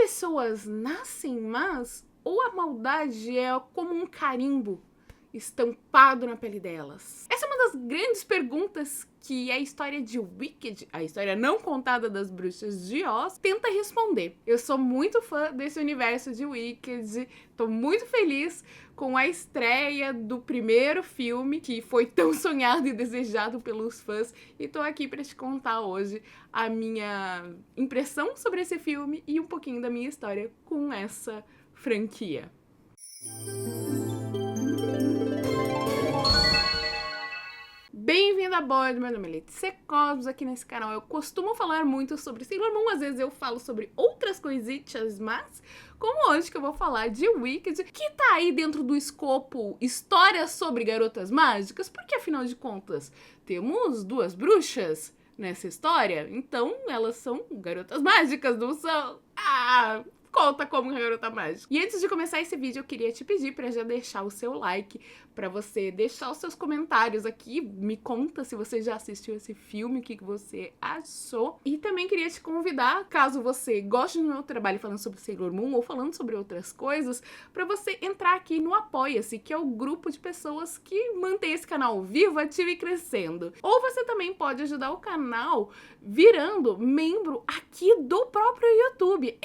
pessoas nascem más ou a maldade é como um carimbo estampado na pele delas? Essa é uma das grandes perguntas que a história de Wicked, a história não contada das Bruxas de Oz, tenta responder. Eu sou muito fã desse universo de Wicked, tô muito feliz com a estreia do primeiro filme, que foi tão sonhado e desejado pelos fãs, e tô aqui para te contar hoje a minha impressão sobre esse filme e um pouquinho da minha história com essa franquia. Bem-vindo a bordo, meu nome é Letícia Cosmos, aqui nesse canal eu costumo falar muito sobre Sailor Moon, às vezes eu falo sobre outras coisitas, mas como hoje que eu vou falar de Wicked, que tá aí dentro do escopo histórias sobre garotas mágicas, porque afinal de contas temos duas bruxas nessa história, então elas são garotas mágicas, não são? Conta como uma garota mágica. E antes de começar esse vídeo, eu queria te pedir para já deixar o seu like, para você deixar os seus comentários aqui, me conta se você já assistiu esse filme, o que você achou. E também queria te convidar, caso você goste do meu trabalho falando sobre Sailor Moon ou falando sobre outras coisas, para você entrar aqui no Apoia-se, que é o grupo de pessoas que mantém esse canal vivo, ativo e crescendo. Ou você também pode ajudar o canal virando membro aqui do próprio YouTube.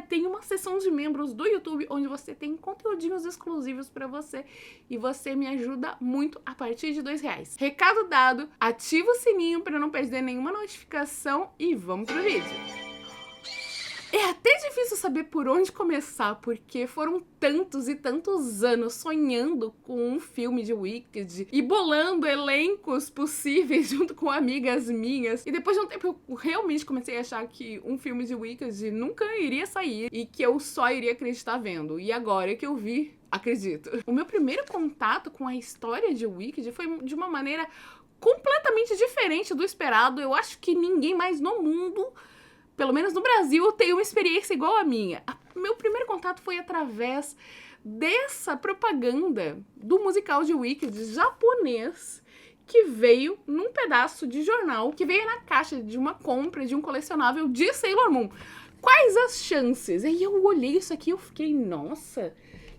Tem uma seção de membros do YouTube onde você tem conteúdinhos exclusivos pra você e você me ajuda muito a partir de R$2. Recado dado, ativa o sininho pra não perder nenhuma notificação e vamos pro vídeo. É até difícil saber por onde começar, porque foram tantos e tantos anos sonhando com um filme de Wicked e bolando elencos possíveis junto com amigas minhas. E depois de um tempo eu realmente comecei a achar que um filme de Wicked nunca iria sair e que eu só iria acreditar vendo. E agora que eu vi, acredito. O meu primeiro contato com a história de Wicked foi de uma maneira completamente diferente do esperado. Eu acho que ninguém mais no mundo, pelo menos no Brasil, tem uma experiência igual a minha. Meu primeiro contato foi através dessa propaganda do musical de Wicked japonês, que veio num pedaço de jornal, que veio na caixa de uma compra de um colecionável de Sailor Moon. Quais as chances? Aí eu olhei isso aqui e eu fiquei, nossa,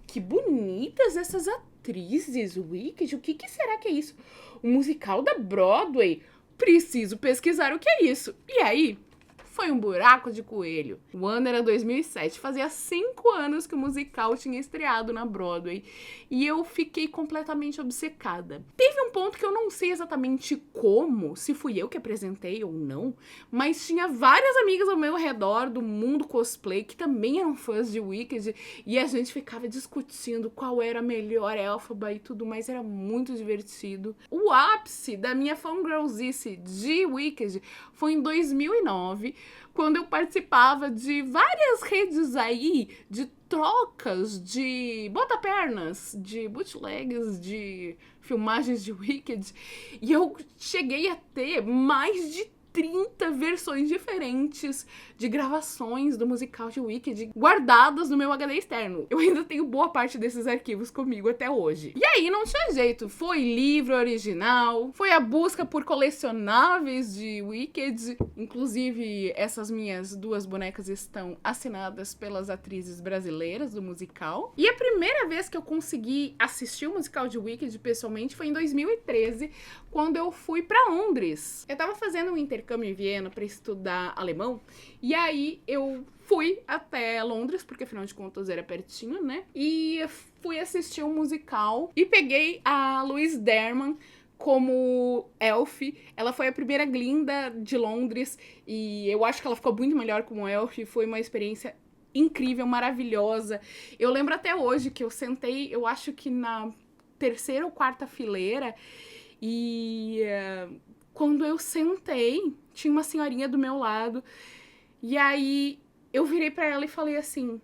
que bonitas essas atrizes, Wicked, o que será que é isso? Um musical da Broadway? Preciso pesquisar o que é isso. E aí, foi um buraco de coelho. O ano era 2007, fazia 5 anos que o musical tinha estreado na Broadway e eu fiquei completamente obcecada. Teve um ponto que eu não sei exatamente como, se fui eu que apresentei ou não, mas tinha várias amigas ao meu redor do mundo cosplay que também eram fãs de Wicked e a gente ficava discutindo qual era a melhor elfaba e tudo mais, era muito divertido. O ápice da minha fangirlzice de Wicked foi em 2009, quando eu participava de várias redes aí de trocas de bota-pernas, de bootlegs, de filmagens de Wicked, e eu cheguei a ter mais de 30 versões diferentes de gravações do musical de Wicked guardadas no meu HD externo. Eu ainda tenho boa parte desses arquivos comigo até hoje. E aí não tinha jeito, foi livro original, foi a busca por colecionáveis de Wicked, inclusive essas minhas duas bonecas estão assinadas pelas atrizes brasileiras do musical. E a primeira vez que eu consegui assistir o musical de Wicked pessoalmente foi em 2013, quando eu fui pra Londres. Eu tava fazendo um intercâmbio em Viena para estudar alemão, e aí eu fui até Londres, porque afinal de contas era pertinho, né? E fui assistir um musical e peguei a Louise Derman como Elf. Ela foi a primeira Glinda de Londres e eu acho que ela ficou muito melhor como Elf. Foi uma experiência incrível, maravilhosa. Eu lembro até hoje que eu sentei, eu acho que na terceira ou quarta fileira, e quando eu sentei, tinha uma senhorinha do meu lado, e aí eu virei pra ela e falei assim,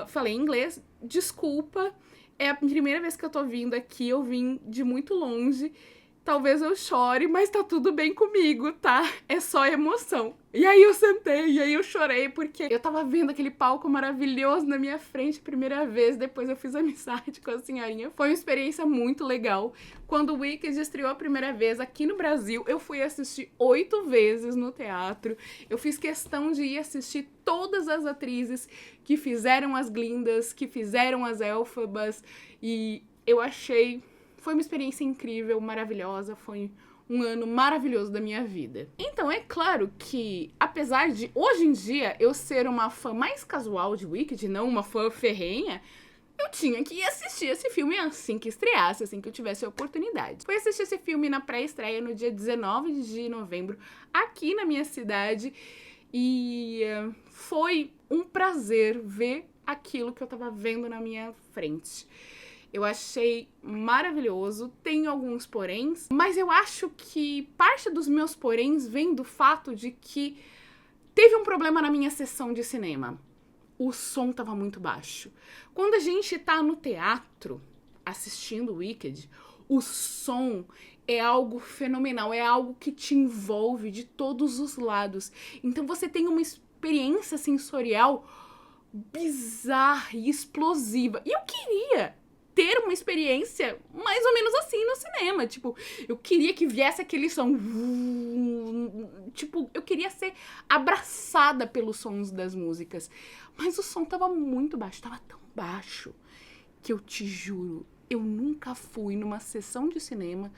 falei em inglês, desculpa, é a primeira vez que eu tô vindo aqui, eu vim de muito longe, talvez eu chore, mas tá tudo bem comigo, tá? É só emoção. E aí eu sentei, e aí eu chorei, porque eu tava vendo aquele palco maravilhoso na minha frente a primeira vez, depois eu fiz amizade com a senhorinha. Foi uma experiência muito legal. Quando o Wicked estreou a primeira vez aqui no Brasil, eu fui assistir 8 vezes no teatro. Eu fiz questão de ir assistir todas as atrizes que fizeram as Glindas, que fizeram as Elfabas, e eu achei... Foi uma experiência incrível, maravilhosa, foi um ano maravilhoso da minha vida. Então é claro que, apesar de hoje em dia eu ser uma fã mais casual de Wicked, não uma fã ferrenha, eu tinha que ir assistir esse filme assim que estreasse, assim que eu tivesse a oportunidade. Fui assistir esse filme na pré-estreia no dia 19 de novembro, aqui na minha cidade, e foi um prazer ver aquilo que eu tava vendo na minha frente. Eu achei maravilhoso, tenho alguns poréns, mas eu acho que parte dos meus poréns vem do fato de que teve um problema na minha sessão de cinema. O som tava muito baixo. Quando a gente tá no teatro assistindo Wicked, o som é algo fenomenal, é algo que te envolve de todos os lados. Então você tem uma experiência sensorial bizarra e explosiva. E eu queria ter uma experiência mais ou menos assim no cinema. Tipo, eu queria que viesse aquele som. Tipo, eu queria ser abraçada pelos sons das músicas. Mas o som tava muito baixo, tava tão baixo que eu te juro, eu nunca fui numa sessão de cinema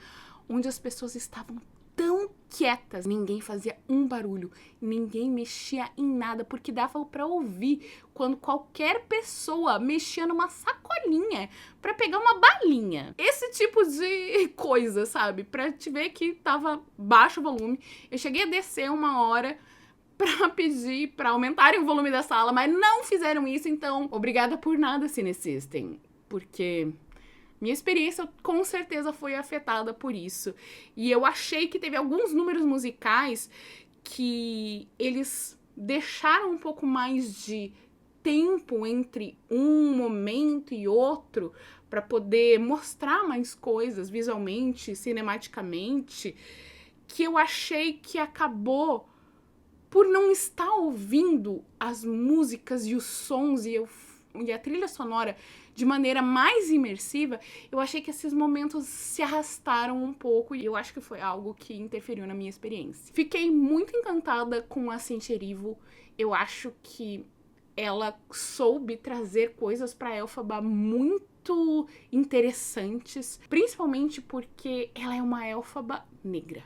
onde as pessoas estavam tão quietas, ninguém fazia um barulho, ninguém mexia em nada, porque dava pra ouvir quando qualquer pessoa mexia numa sacolinha pra pegar uma balinha. Esse tipo de coisa, sabe? Pra te ver que tava baixo o volume. Eu cheguei a descer uma hora pra pedir pra aumentarem o volume da sala, mas não fizeram isso, então obrigada por nada, Cine System, porque... minha experiência com certeza foi afetada por isso. E eu achei que teve alguns números musicais que eles deixaram um pouco mais de tempo entre um momento e outro para poder mostrar mais coisas visualmente, cinematicamente, que eu achei que acabou por não estar ouvindo as músicas e os sons e a trilha sonora de maneira mais imersiva. Eu achei que esses momentos se arrastaram um pouco e eu acho que foi algo que interferiu na minha experiência. Fiquei muito encantada com a Cynthia Erivo. Eu acho que ela soube trazer coisas para Elphaba muito interessantes, principalmente porque ela é uma Elphaba negra.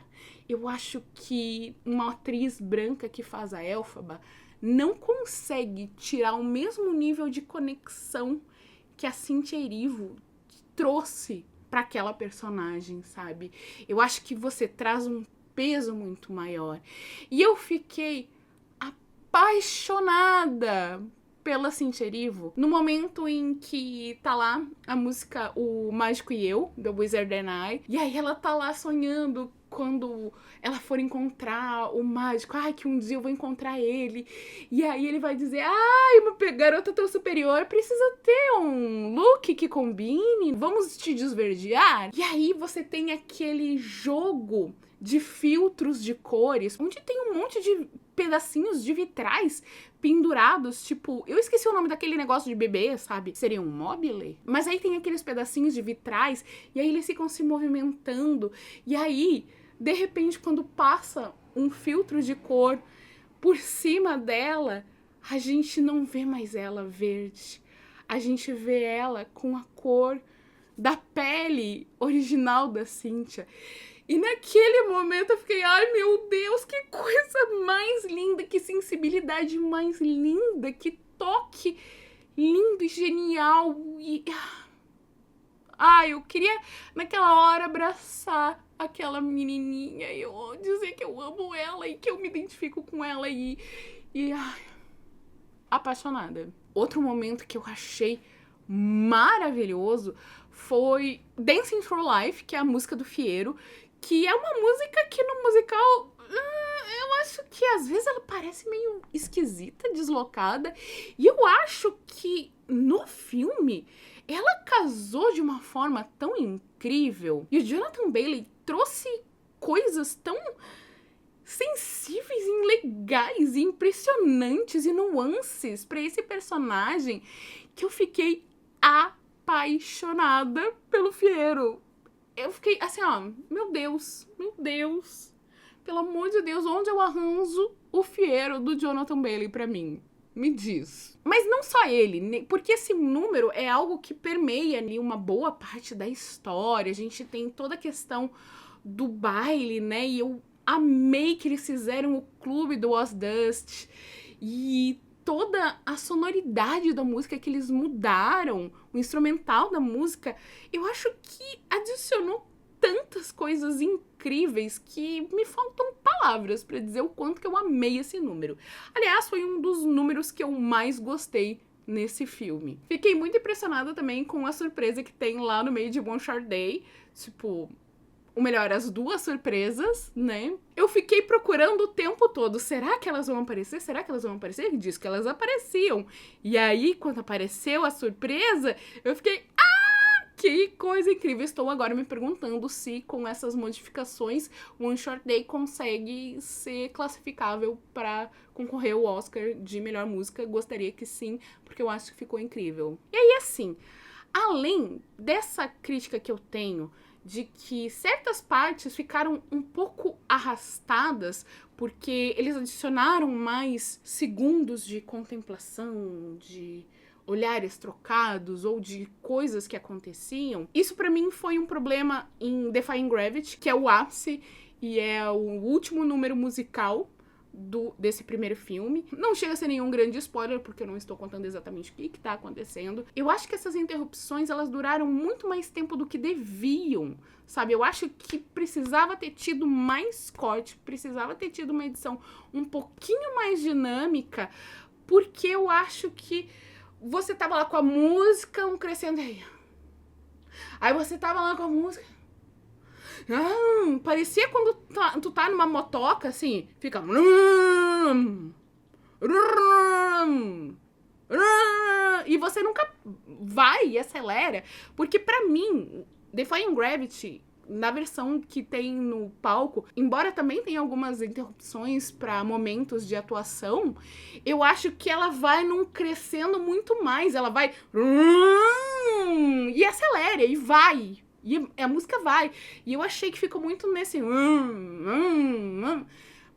Eu acho que uma atriz branca que faz a Elphaba não consegue tirar o mesmo nível de conexão que a Cynthia Erivo trouxe para aquela personagem, sabe? Eu acho que você traz um peso muito maior. E eu fiquei apaixonada pela Cynthia Erivo no momento em que tá lá a música O Mágico e Eu, do Wizard and I, e aí ela tá lá sonhando quando ela for encontrar o mágico, que um dia eu vou encontrar ele, e aí ele vai dizer, uma garota tão superior precisa ter um look que combine, vamos te desverdear? E aí você tem aquele jogo de filtros de cores, onde tem um monte de pedacinhos de vitrais pendurados, tipo, eu esqueci o nome daquele negócio de bebê, sabe? Seria um mobile? Mas aí tem aqueles pedacinhos de vitrais, e aí eles ficam se movimentando, e aí, de repente, quando passa um filtro de cor por cima dela, a gente não vê mais ela verde, a gente vê ela com a cor da pele original da Cynthia. E naquele momento eu fiquei, ai meu Deus, que coisa mais linda, que sensibilidade mais linda, que toque lindo e genial. E eu queria naquela hora abraçar aquela menininha e eu dizer que eu amo ela e que eu me identifico com ela apaixonada. Outro momento que eu achei maravilhoso foi Dancing Through Life, que é a música do Fiyero, que é uma música que no musical, eu acho que às vezes ela parece meio esquisita, deslocada, e eu acho que no filme ela casou de uma forma tão incrível, e o Jonathan Bailey trouxe coisas tão sensíveis e legais e impressionantes e nuances pra esse personagem que eu fiquei apaixonada pelo Fiero. Eu fiquei assim, ó, meu Deus, pelo amor de Deus, onde eu arranjo o Fiero do Jonathan Bailey pra mim? Me diz. Mas não só ele, porque esse número é algo que permeia ali uma boa parte da história. A gente tem toda a questão do baile, né? E eu amei que eles fizeram o clube do Ozdust e toda a sonoridade da música que eles mudaram, o instrumental da música, eu acho que adicionou tantas coisas incríveis que me faltam palavras pra dizer o quanto que eu amei esse número. Aliás, foi um dos números que eu mais gostei nesse filme. Fiquei muito impressionada também com a surpresa que tem lá no meio de One Short Day, tipo, ou melhor, as duas surpresas, né? Eu fiquei procurando o tempo todo. Será que elas vão aparecer? Será que elas vão aparecer? Ele disse que elas apareciam. E aí, quando apareceu a surpresa, eu fiquei... Que coisa incrível! Estou agora me perguntando se com essas modificações One Short Day consegue ser classificável para concorrer ao Oscar de melhor música. Gostaria que sim, porque eu acho que ficou incrível. E aí, assim, além dessa crítica que eu tenho de que certas partes ficaram um pouco arrastadas porque eles adicionaram mais segundos de contemplação, de olhares trocados ou de coisas que aconteciam. Isso pra mim foi um problema em Defying Gravity, que é o ápice e é o último número musical desse primeiro filme. Não chega a ser nenhum grande spoiler, porque eu não estou contando exatamente o que tá acontecendo. Eu acho que essas interrupções, elas duraram muito mais tempo do que deviam, sabe? Eu acho que precisava ter tido mais corte, precisava ter tido uma edição um pouquinho mais dinâmica, porque eu acho que você tava lá com a música, um crescendo aí você tava lá com a música... parecia quando tu tá numa motoca, assim, fica... E você nunca vai e acelera. Porque pra mim, Defying Gravity, na versão que tem no palco, embora também tenha algumas interrupções pra momentos de atuação, eu acho que ela vai num crescendo muito mais. Ela vai... E acelera, e vai... E a música vai. E eu achei que ficou muito nesse...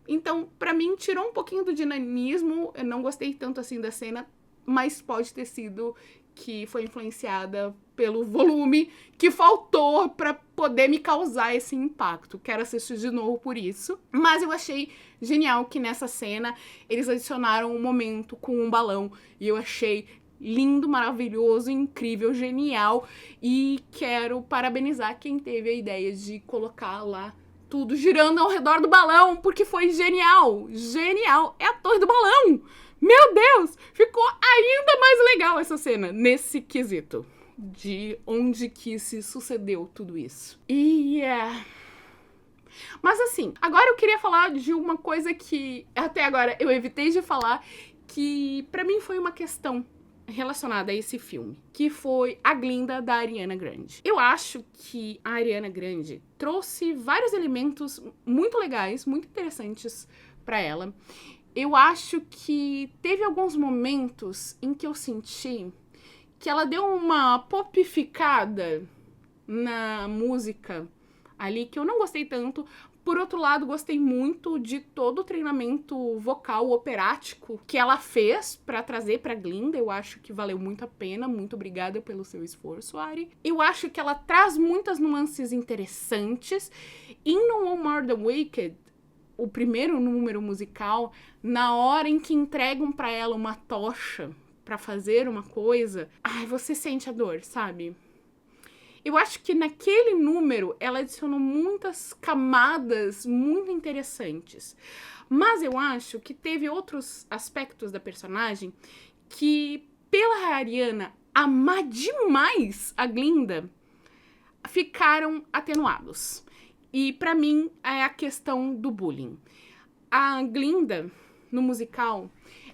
Então, pra mim, tirou um pouquinho do dinamismo. Eu não gostei tanto assim da cena, mas pode ter sido que foi influenciada pelo volume que faltou pra poder me causar esse impacto. Quero assistir de novo por isso. Mas eu achei genial que nessa cena eles adicionaram um momento com um balão. E eu achei lindo, maravilhoso, incrível, genial. E quero parabenizar quem teve a ideia de colocar lá tudo girando ao redor do balão, porque foi genial. Genial. É a Torre do Balão. Meu Deus! Ficou ainda mais legal essa cena, nesse quesito. De onde que se sucedeu tudo isso. E mas assim, agora eu queria falar de uma coisa que até agora eu evitei de falar, que pra mim foi uma questão relacionada a esse filme, que foi a Glinda da Ariana Grande. Eu acho que a Ariana Grande trouxe vários elementos muito legais, muito interessantes pra ela. Eu acho que teve alguns momentos em que eu senti que ela deu uma popificada na música ali, que eu não gostei tanto. Por outro lado, gostei muito de todo o treinamento vocal operático que ela fez pra trazer pra Glinda. Eu acho que valeu muito a pena. Muito obrigada pelo seu esforço, Ari. Eu acho que ela traz muitas nuances interessantes. E no No More Than Wicked, o primeiro número musical, na hora em que entregam pra ela uma tocha pra fazer uma coisa, ai, você sente a dor, sabe? Eu acho que naquele número ela adicionou muitas camadas muito interessantes. Mas eu acho que teve outros aspectos da personagem que, pela Ariana amar demais a Glinda, ficaram atenuados. E pra mim é a questão do bullying. A Glinda, no musical,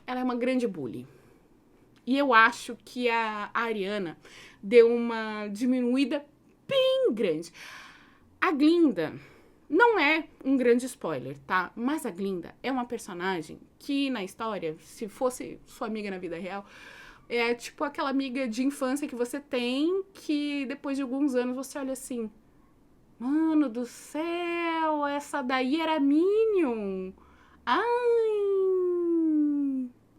ela é uma grande bully. E eu acho que a Ariana deu uma diminuída bem grande. A Glinda não é um grande spoiler, tá? Mas a Glinda é uma personagem que, na história, se fosse sua amiga na vida real, é tipo aquela amiga de infância que você tem, que depois de alguns anos você olha assim, mano do céu, essa daí era Minion. Ai...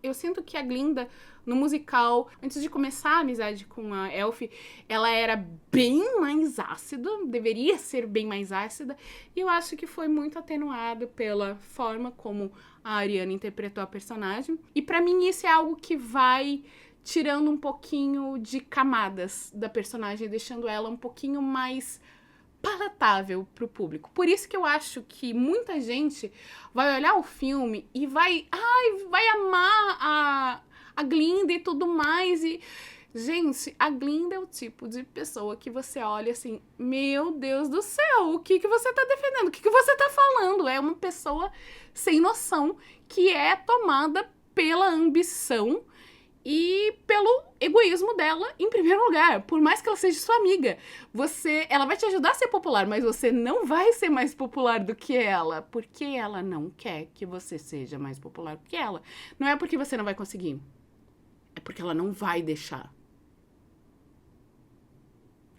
Eu sinto que a Glinda, no musical, antes de começar a amizade com a Elf, ela era bem mais ácida, deveria ser bem mais ácida, e eu acho que foi muito atenuado pela forma como a Ariana interpretou a personagem. E pra mim isso é algo que vai tirando um pouquinho de camadas da personagem, deixando ela um pouquinho mais palatável pro público. Por isso que eu acho que muita gente vai olhar o filme e vai amar a Glinda e tudo mais. E, gente, a Glinda é o tipo de pessoa que você olha assim, meu Deus do céu, o que você tá defendendo? O que você tá falando? É uma pessoa sem noção que é tomada pela ambição e pelo egoísmo dela, em primeiro lugar. Por mais que ela seja sua amiga, ela vai te ajudar a ser popular, mas você não vai ser mais popular do que ela, porque ela não quer que você seja mais popular que ela. Não é porque você não vai conseguir, é porque ela não vai deixar.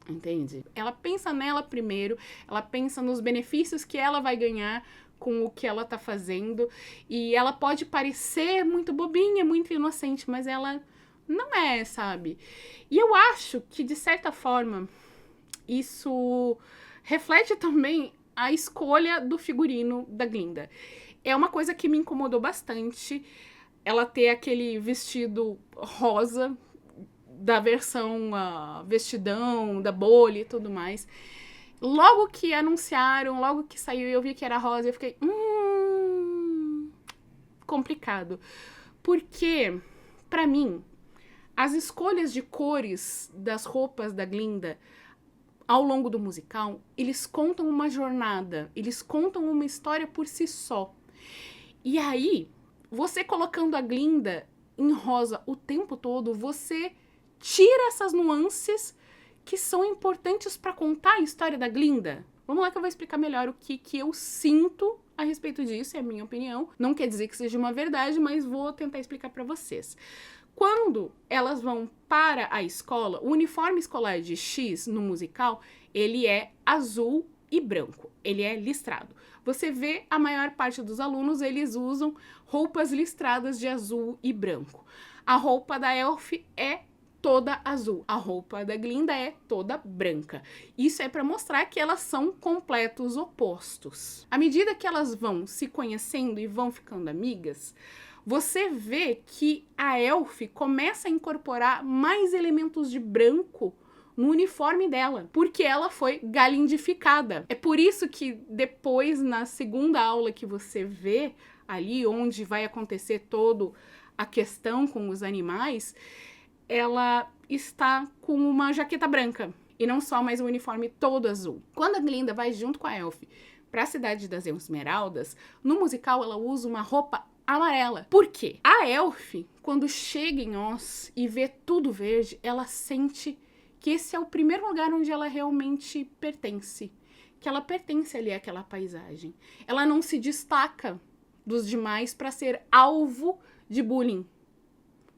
Entende? Ela pensa nela primeiro, ela pensa nos benefícios que ela vai ganhar com o que ela tá fazendo, e ela pode parecer muito bobinha, muito inocente, mas ela não é, sabe? E eu acho que, de certa forma, isso reflete também a escolha do figurino da Glinda. É uma coisa que me incomodou bastante, ela ter aquele vestido rosa da versão vestidão, da bolha e tudo mais. Logo que anunciaram, logo que saiu e eu vi que era rosa, eu fiquei, complicado. Porque, pra mim, as escolhas de cores das roupas da Glinda ao longo do musical, eles contam uma jornada, eles contam uma história por si só. E aí, você colocando a Glinda em rosa o tempo todo, você tira essas nuances que são importantes para contar a história da Glinda. Vamos lá que eu vou explicar melhor o que eu sinto a respeito disso, é a minha opinião. Não quer dizer que seja uma verdade, mas vou tentar explicar para vocês. Quando elas vão para a escola, o uniforme escolar de X no musical, ele é azul e branco, ele é listrado. Você vê a maior parte dos alunos, eles usam roupas listradas de azul e branco. A roupa da Elf é toda azul. A roupa da Glinda é toda branca. Isso é para mostrar que elas são completos opostos. À medida que elas vão se conhecendo e vão ficando amigas, você vê que a Elf começa a incorporar mais elementos de branco no uniforme dela, porque ela foi galindificada. É por isso que depois, na segunda aula que você vê ali, onde vai acontecer toda a questão com os animais, ela está com uma jaqueta branca e não só mais um uniforme todo azul. Quando a Glinda vai junto com a Elf para a cidade das Esmeraldas, no musical ela usa uma roupa amarela. Por quê? A Elf, quando chega em Oz e vê tudo verde, ela sente que esse é o primeiro lugar onde ela realmente pertence, que ela pertence ali àquela paisagem. Ela não se destaca dos demais para ser alvo de bullying,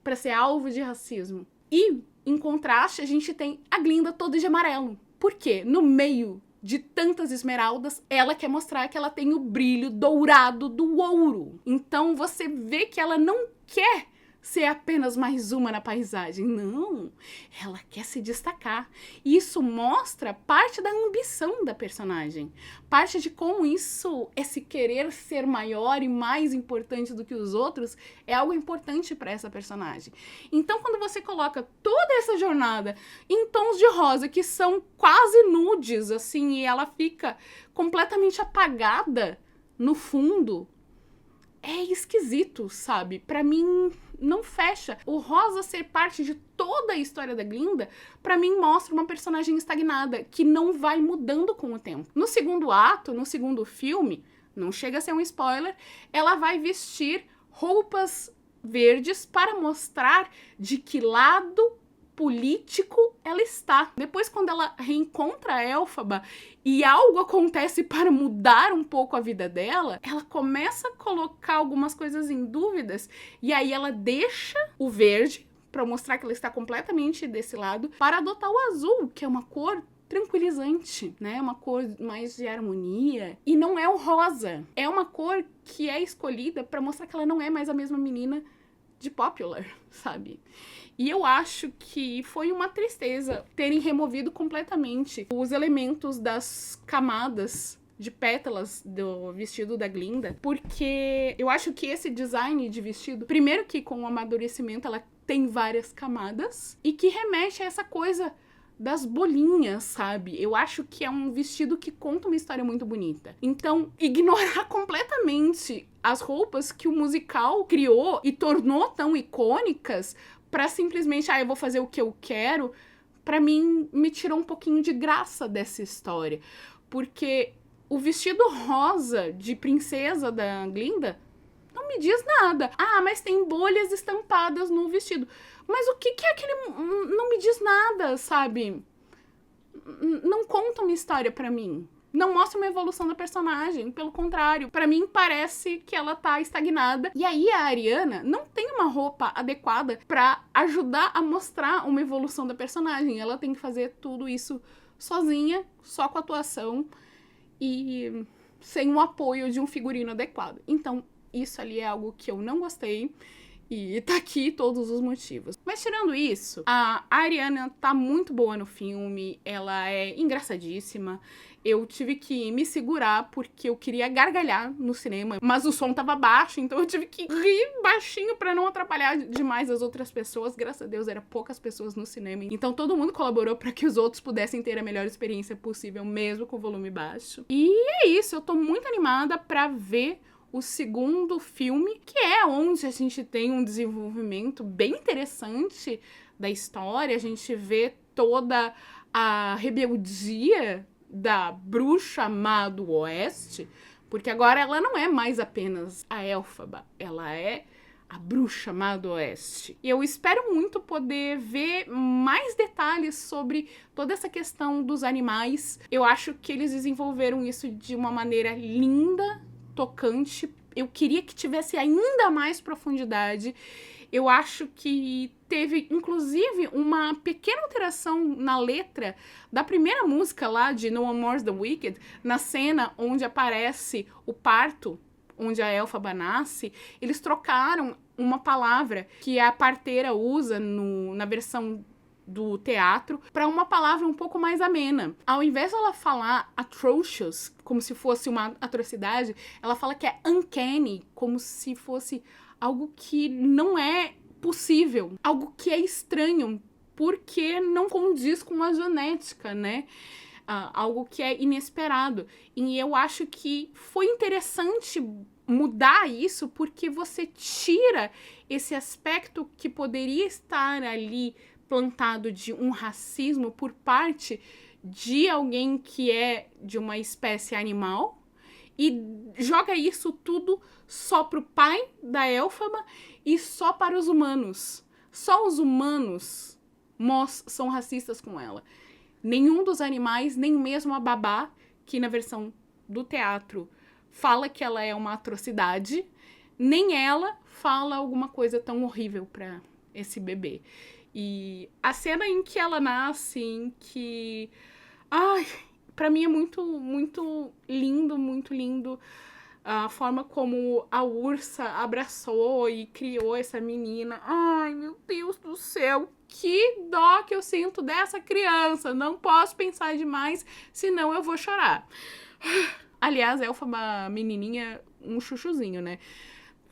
para ser alvo de racismo. E, em contraste, a gente tem a Glinda toda de amarelo. Por quê? No meio de tantas esmeraldas, ela quer mostrar que ela tem o brilho dourado do ouro. Então, você vê que ela não quer ser apenas mais uma na paisagem. Não, ela quer se destacar. E isso mostra parte da ambição da personagem. Parte de como isso, esse querer ser maior e mais importante do que os outros, é algo importante para essa personagem. Então, quando você coloca toda essa jornada em tons de rosa, que são quase nudes, assim, e ela fica completamente apagada no fundo, é esquisito, sabe? Pra mim, não fecha. O rosa ser parte de toda a história da Glinda, pra mim mostra uma personagem estagnada, que não vai mudando com o tempo. No segundo ato, no segundo filme, não chega a ser um spoiler, ela vai vestir roupas verdes para mostrar de que lado político ela está. Depois, quando ela reencontra a Elphaba e algo acontece para mudar um pouco a vida dela, ela começa a colocar algumas coisas em dúvidas e aí ela deixa o verde para mostrar que ela está completamente desse lado para adotar o azul, que é uma cor tranquilizante, né? Uma cor mais de harmonia. E não é o rosa. É uma cor que é escolhida para mostrar que ela não é mais a mesma menina de Popular, sabe? E eu acho que foi uma tristeza terem removido completamente os elementos das camadas de pétalas do vestido da Glinda, porque eu acho que esse design de vestido, primeiro que com o amadurecimento ela tem várias camadas e que remete a essa coisa das bolinhas, sabe? Eu acho que é um vestido que conta uma história muito bonita. Então, ignorar completamente as roupas que o musical criou e tornou tão icônicas pra simplesmente, eu vou fazer o que eu quero, pra mim, me tirou um pouquinho de graça dessa história. Porque o vestido rosa de princesa da Glinda não me diz nada. Mas tem bolhas estampadas no vestido. Mas o que é aquele... Não me diz nada, sabe? Não conta uma história pra mim. Não mostra uma evolução da personagem. Pelo contrário, pra mim parece que ela tá estagnada. E aí a Ariana não tem uma roupa adequada pra ajudar a mostrar uma evolução da personagem. Ela tem que fazer tudo isso sozinha, só com atuação e sem o apoio de um figurino adequado. Então, isso ali é algo que eu não gostei. E tá aqui todos os motivos. Mas tirando isso, a Ariana tá muito boa no filme. Ela é engraçadíssima. Eu tive que me segurar porque eu queria gargalhar no cinema, mas o som tava baixo, então eu tive que rir baixinho pra não atrapalhar demais as outras pessoas. Graças a Deus, eram poucas pessoas no cinema, então todo mundo colaborou pra que os outros pudessem ter a melhor experiência possível, mesmo com o volume baixo. E é isso, eu tô muito animada pra ver o segundo filme, que é onde a gente tem um desenvolvimento bem interessante da história. A gente vê toda a rebeldia da bruxa má do oeste, porque agora ela não é mais apenas a Elphaba, ela é a bruxa má do oeste. E eu espero muito poder ver mais detalhes sobre toda essa questão dos animais. Eu acho que eles desenvolveram isso de uma maneira linda, tocante. Eu queria que tivesse ainda mais profundidade. Eu acho que teve, inclusive, uma pequena alteração na letra da primeira música lá de No One More's the Wicked, na cena onde aparece o parto, onde a Elphaba nasce. Eles trocaram uma palavra que a parteira usa na versão do teatro para uma palavra um pouco mais amena. Ao invés de ela falar atrocious, como se fosse uma atrocidade, ela fala que é uncanny, como se fosse algo que não é possível, algo que é estranho, porque não condiz com a genética, né? Algo que é inesperado. E eu acho que foi interessante mudar isso, porque você tira esse aspecto que poderia estar ali plantado de um racismo por parte de alguém que é de uma espécie animal e joga isso tudo só pro pai da Elphaba e só para os humanos. Só os humanos são racistas com ela. Nenhum dos animais, nem mesmo a babá, que na versão do teatro fala que ela é uma atrocidade, nem ela fala alguma coisa tão horrível para esse bebê. E a cena em que ela nasce, em que... pra mim é muito, muito lindo a forma como a Ursa abraçou e criou essa menina. Ai, meu Deus do céu, que dó que eu sinto dessa criança. Não posso pensar demais, senão eu vou chorar. Aliás, Elphaba menininha, um chuchuzinho, né?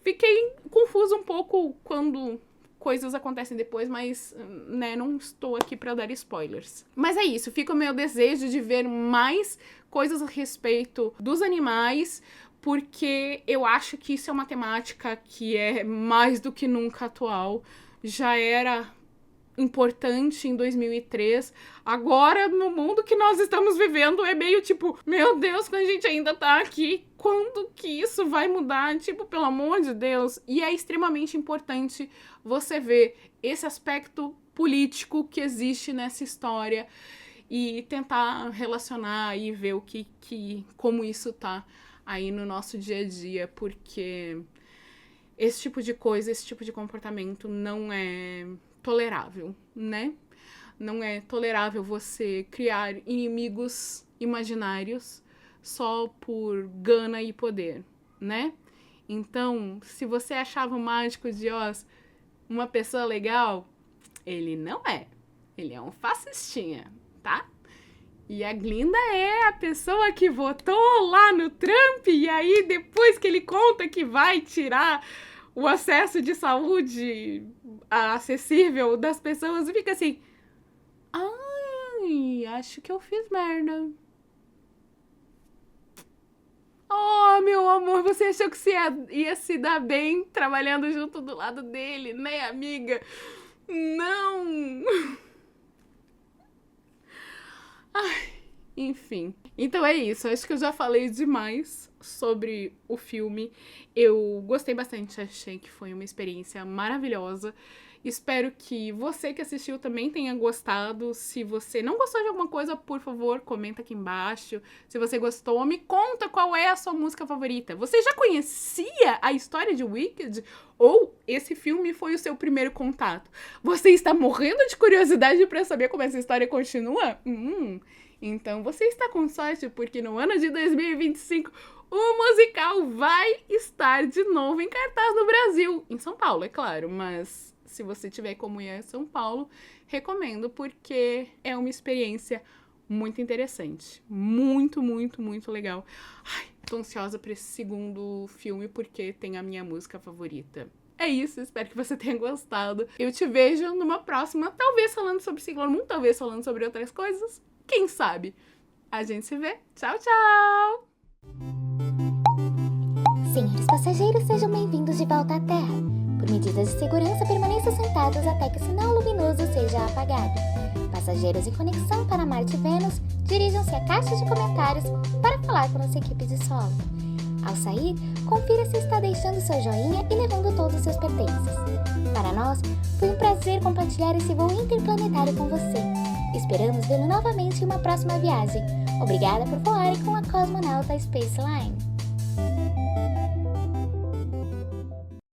Fiquei confusa um pouco quando coisas acontecem depois, mas, né, não estou aqui pra dar spoilers. Mas é isso, fica o meu desejo de ver mais coisas a respeito dos animais, porque eu acho que isso é uma temática que é mais do que nunca atual. Já era importante em 2003, agora no mundo que nós estamos vivendo é meio tipo, meu Deus, quando a gente ainda tá aqui, quando que isso vai mudar? Tipo, pelo amor de Deus. E é extremamente importante você ver esse aspecto político que existe nessa história e tentar relacionar e ver como isso tá aí no nosso dia a dia, porque esse tipo de coisa, esse tipo de comportamento não é tolerável, né? Não é tolerável você criar inimigos imaginários só por gana e poder, né? Então, se você achava o Mágico de Oz uma pessoa legal, ele não é. Ele é um fascistinha, tá? E a Glinda é a pessoa que votou lá no Trump, e aí depois que ele conta que vai tirar o acesso de saúde acessível das pessoas, fica assim, ai, acho que eu fiz merda. Oh, meu amor, você achou que você ia se dar bem trabalhando junto do lado dele, né, amiga? Não! Ai, enfim. Então é isso, acho que eu já falei demais sobre o filme. Eu gostei bastante, achei que foi uma experiência maravilhosa. Espero que você que assistiu também tenha gostado. Se você não gostou de alguma coisa, por favor, comenta aqui embaixo. Se você gostou, me conta qual é a sua música favorita. Você já conhecia a história de Wicked? Ou esse filme foi o seu primeiro contato? Você está morrendo de curiosidade para saber como essa história continua? Então você está com sorte, porque no ano de 2025 o musical vai estar de novo em cartaz no Brasil. Em São Paulo, é claro, mas se você tiver como ir a São Paulo, recomendo, porque é uma experiência muito interessante. Muito, muito, muito legal. Ai, tô ansiosa pra esse segundo filme, porque tem a minha música favorita. É isso, espero que você tenha gostado. Eu te vejo numa próxima, talvez falando sobre Sailor Moon, talvez falando sobre outras coisas. Quem sabe? A gente se vê. Tchau, tchau! Senhores passageiros, sejam bem-vindos de volta à Terra. Por medidas de segurança, permaneçam sentados até que o sinal luminoso seja apagado. Passageiros em conexão para Marte e Vênus, dirijam-se à caixa de comentários para falar com nossa equipe de solo. Ao sair, confira se está deixando seu joinha e levando todos os seus pertences. Para nós, foi um prazer compartilhar esse voo interplanetário com você. Esperamos vê-lo novamente em uma próxima viagem. Obrigada por voarem com a cosmonauta Spaceline.